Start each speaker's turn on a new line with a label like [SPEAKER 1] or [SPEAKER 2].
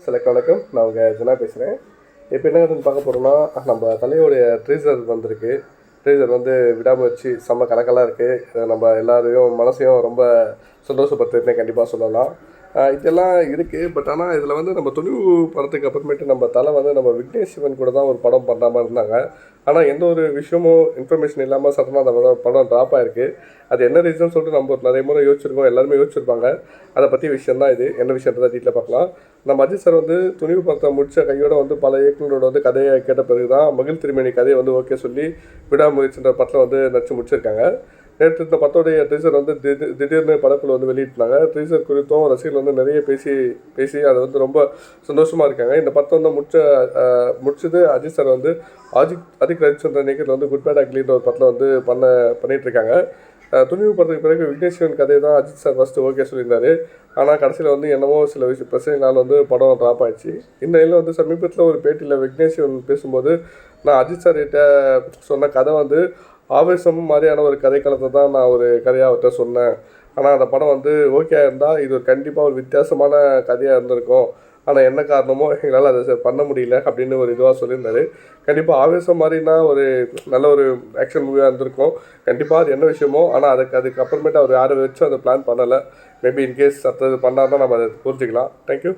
[SPEAKER 1] Select வணக்கம். நான் உங்கள் ஜனா பேசுகிறேன். இப்போ என்ன கதைன்னு பார்க்க போகிறோம்னா, நம்ம தலையோடைய ட்ரீசர் வந்திருக்கு. ட்ரீசர் வந்து விடாமுயற்சி செம்ம கலக்கலாக இருக்குது. நம்ம எல்லாரையும் மனசையும் ரொம்ப சந்தோஷப்படுத்துறதுனே கண்டிப்பாக சொல்லலாம். இதெல்லாம் இருக்குது. பட் ஆனால் இதில் வந்து நம்ம துணிவு படத்துக்கு அப்புறமேட்டு நம்ம தலை வந்து நம்ம விக்னேஷ் சிவன் கூட தான் ஒரு படம் பண்ணுற மாதிரி இருந்தாங்க. ஆனால் எந்த ஒரு விஷயமும் இன்ஃபர்மேஷன் இல்லாமல் சடனாக அந்த படம் ட்ராப் ஆகிருக்கு. அது என்ன ரீசன் சொல்லிட்டு நம்ம நிறைய முறை யோசிச்சிருக்கோம், எல்லாருமே யோசிச்சிருப்பாங்க. அதை பற்றி விஷயம் தான் இது. என்ன விஷயன்றதை டீட்டில் பார்க்கலாம். நம்ம அஜித் சார் வந்து துணிவு படத்தை முடித்த கையோட வந்து பல இயக்குநரோட வந்து கதையை கேட்ட பிறகு தான் மகிழ் திருமேனி கதையை வந்து ஓகே சொல்லி விடாமுயற்சின்ற படத்தில் வந்து நடிச்சு முடிச்சிருக்காங்க. நேற்று இந்த படத்தோடைய டீசர் வந்து திடீர்னு படக்குழு வந்து வெளியிட்டாங்க. டீசர் குறித்தும் ரசிகர்கள் வந்து நிறைய பேசி அதை வந்து ரொம்ப சந்தோஷமாக இருக்காங்க. இந்த படத்தை வந்து முடிச்சது அஜித் சார் வந்து ஆதிக் ரவிச்சந்திரன் இயக்கத்தில் வந்து குட் பேட் அக்லின்ற ஒரு படத்தில் வந்து பண்ணிகிட்ருக்காங்க. துணிவு படத்துக்கு பிறகு விக்னேஷ் சிவன் கதையை தான் அஜித் சார் ஃபஸ்ட்டு ஓகே சொல்லியிருந்தாரு. ஆனால் கடைசியில் வந்து என்னமோ சில பிரச்சனைனால வந்து படம் ட்ராப் ஆகிடுச்சு. இந்த நிலையில் வந்து சமீபத்தில் ஒரு பேட்டியில் விக்னேஷ் சிவன் பேசும்போது, நான் அஜித் சார்கிட்ட சொன்ன கதை வந்து ஆவேசம் மாதிரியான ஒரு கதைக்களத்தை தான் நான் ஒரு கதையாக அவர்கிட்ட சொன்னேன். ஆனால் அந்த படம் வந்து ஓகே இருந்தால் இது கண்டிப்பாக ஒரு வித்தியாசமான கதையாக இருந்திருக்கும். ஆனால் என்ன காரணமோ எங்களால் அதை பண்ண முடியல அப்படின்னு ஒரு இதுவாக சொல்லியிருந்தாரு. கண்டிப்பாக ஆவேசம் மாதிரினா ஒரு நல்ல ஒரு ஆக்ஷன் மூவியாக இருந்திருக்கும். கண்டிப்பாக அது என்ன விஷயமோ, ஆனால் அதுக்கப்புறமேட்டு அவர் யாரை வச்சும் அதை பிளான் பண்ணலை. மேபி இன்கேஸ் அடுத்தது பண்ணால் தான் நம்ம அதை புரிஞ்சுக்கலாம். தேங்க்யூ.